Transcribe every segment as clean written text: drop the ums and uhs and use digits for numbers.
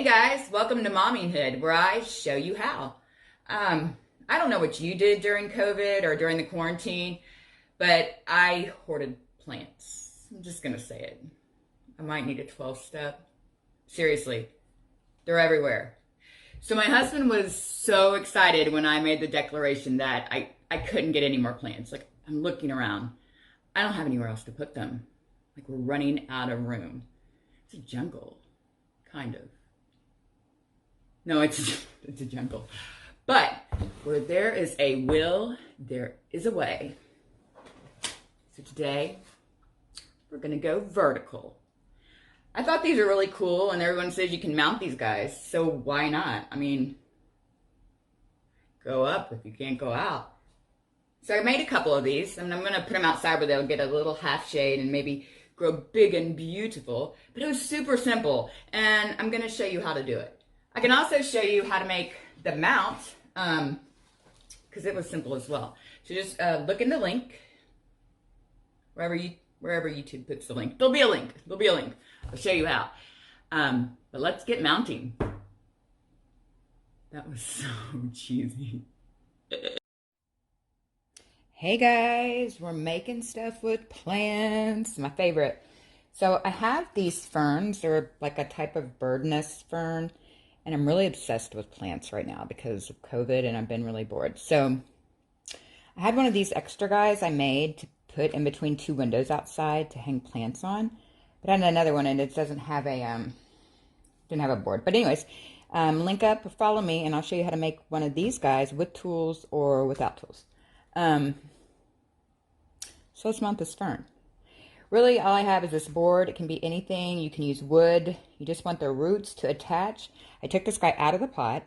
Hey guys, welcome to Mommyhood, where I show you how. I don't know what you did during COVID or during the quarantine, but I hoarded plants. I'm just gonna say it. I might need a 12 step. Seriously, they're everywhere. So my husband was so excited when I made the declaration that I couldn't get any more plants. Like, I'm looking around. I don't have anywhere else to put them. Like, we're running out of room. It's a jungle, kind of. No, it's a jungle. But where there is a will, there is a way. So today, we're gonna go vertical. I thought these are really cool, and everyone says you can mount these guys, so why not? I mean, go up if you can't go out. So I made a couple of these, and I'm gonna put them outside where they'll get a little half shade and maybe grow big and beautiful. But it was super simple, and I'm gonna show you how to do it. I can also show you how to make the mount, because it was simple as well. So just look in the link, wherever YouTube puts the link. There'll be a link. I'll show you how. But let's get mounting. That was so cheesy. Hey guys, we're making stuff with plants. My favorite. So I have these ferns. They're like a type of bird nest fern. And I'm really obsessed with plants right now because of COVID and I've been really bored. So I had one of these extra guys I made to put in between two windows outside to hang plants on. But I had another one and it doesn't have a, didn't have a board. But anyways, link up or follow me and I'll show you how to make one of these guys with tools or without tools. So let's mount this fern. Really, all I have is this board. It can be anything. You can use wood. You just want the roots to attach. I took this guy out of the pot,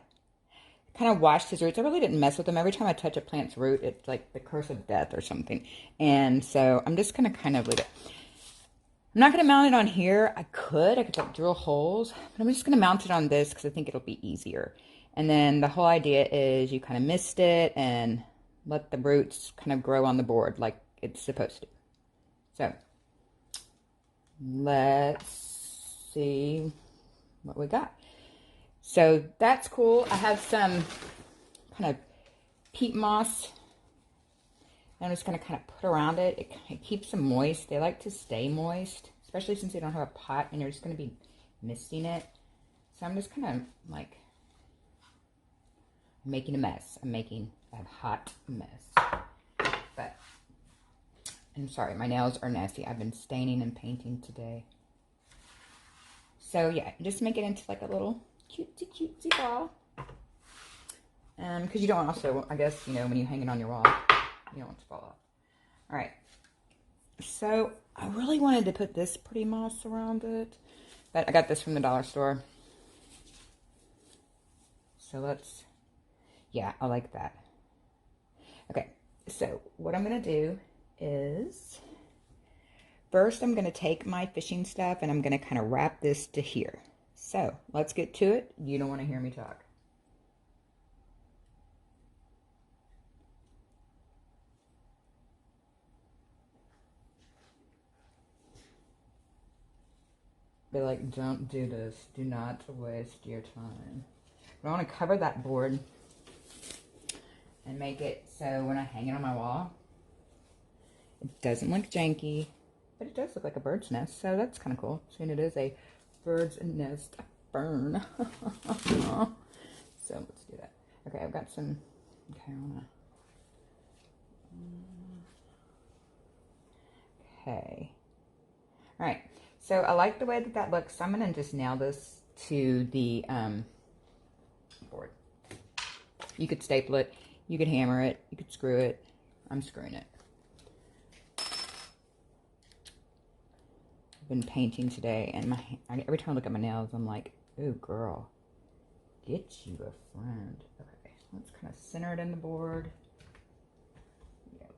kind of washed his roots. I really didn't mess with them. Every time I touch a plant's root, it's like the curse of death or something. And so I'm just going to kind of leave it. I'm not going to mount it on here. I could like drill holes, but I'm just going to mount it on this because I think it'll be easier. And then the whole idea is you kind of mist it and let the roots kind of grow on the board like it's supposed to. So let's see what we got. So that's cool. I have some kind of peat moss. I'm just going to kind of put around it. It keeps them moist. They like to stay moist, especially since they don't have a pot and you're just going to be misting it. So I'm just kind of like making a mess. I'm making a hot mess. But I'm sorry, my nails are nasty. I've been staining and painting today. So yeah, just make it into like a little cutesy ball. Because you don't also, I guess, you know, when you hang it on your wall, you don't want it to fall off. All right. So I really wanted to put this pretty moss around it, but I got this from the dollar store. So let's, yeah, I like that. Okay, so what I'm going to do is first I'm going to take my fishing stuff and I'm going to kind of wrap this to here. So let's get to it. You don't want to hear me talk. Be like, don't do this. Do not waste your time. But I want to cover that board and make it so when I hang it on my wall, it doesn't look janky, but it does look like a bird's nest, so that's kind of cool. And it is a bird's nest fern. So let's do that. Okay, I've got some, okay, I wanna, okay. All right, so I like the way that that looks, so I'm gonna just nail this to the board. You could staple it, you could hammer it, you could screw it. I'm screwing it. Been painting today and every time I look at my nails I'm like, ooh girl, get you a friend. Okay, let's kind of center it in the board. Yep.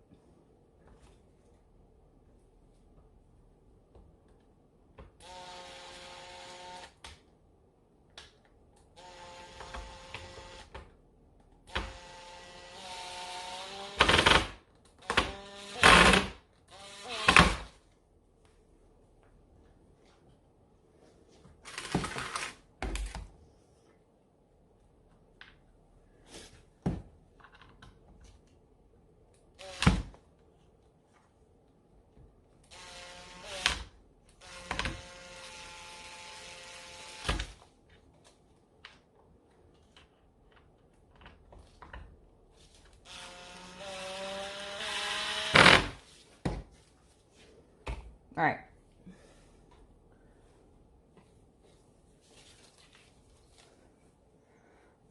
All right.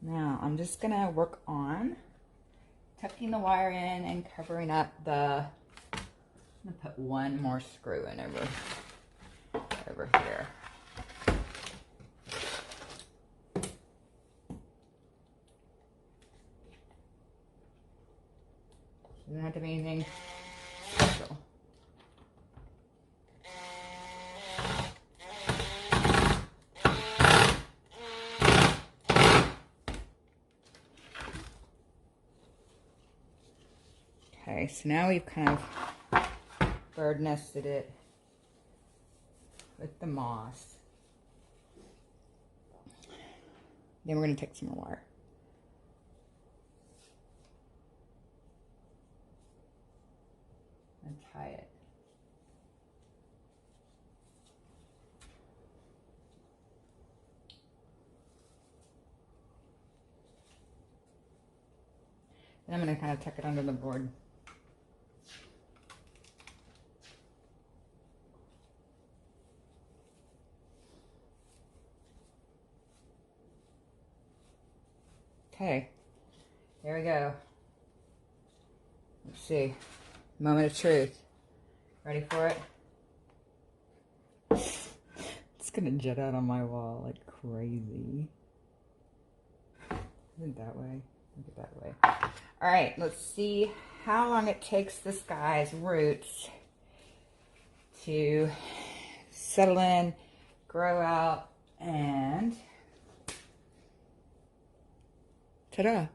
Now I'm just gonna work on tucking the wire in and covering up the, I'm gonna put one more screw in over here. Doesn't have to be anything special. Okay, so now we've kind of bird nested it with the moss. Then we're going to take some more wire. And tie it. And I'm going to kind of tuck it under the board. Okay, here we go. Let's see. Moment of truth. Ready for it? It's gonna jet out on my wall like crazy. Look it that way. Look it that way. All right, let's see how long it takes this guy's roots to settle in, grow out, and ta-da!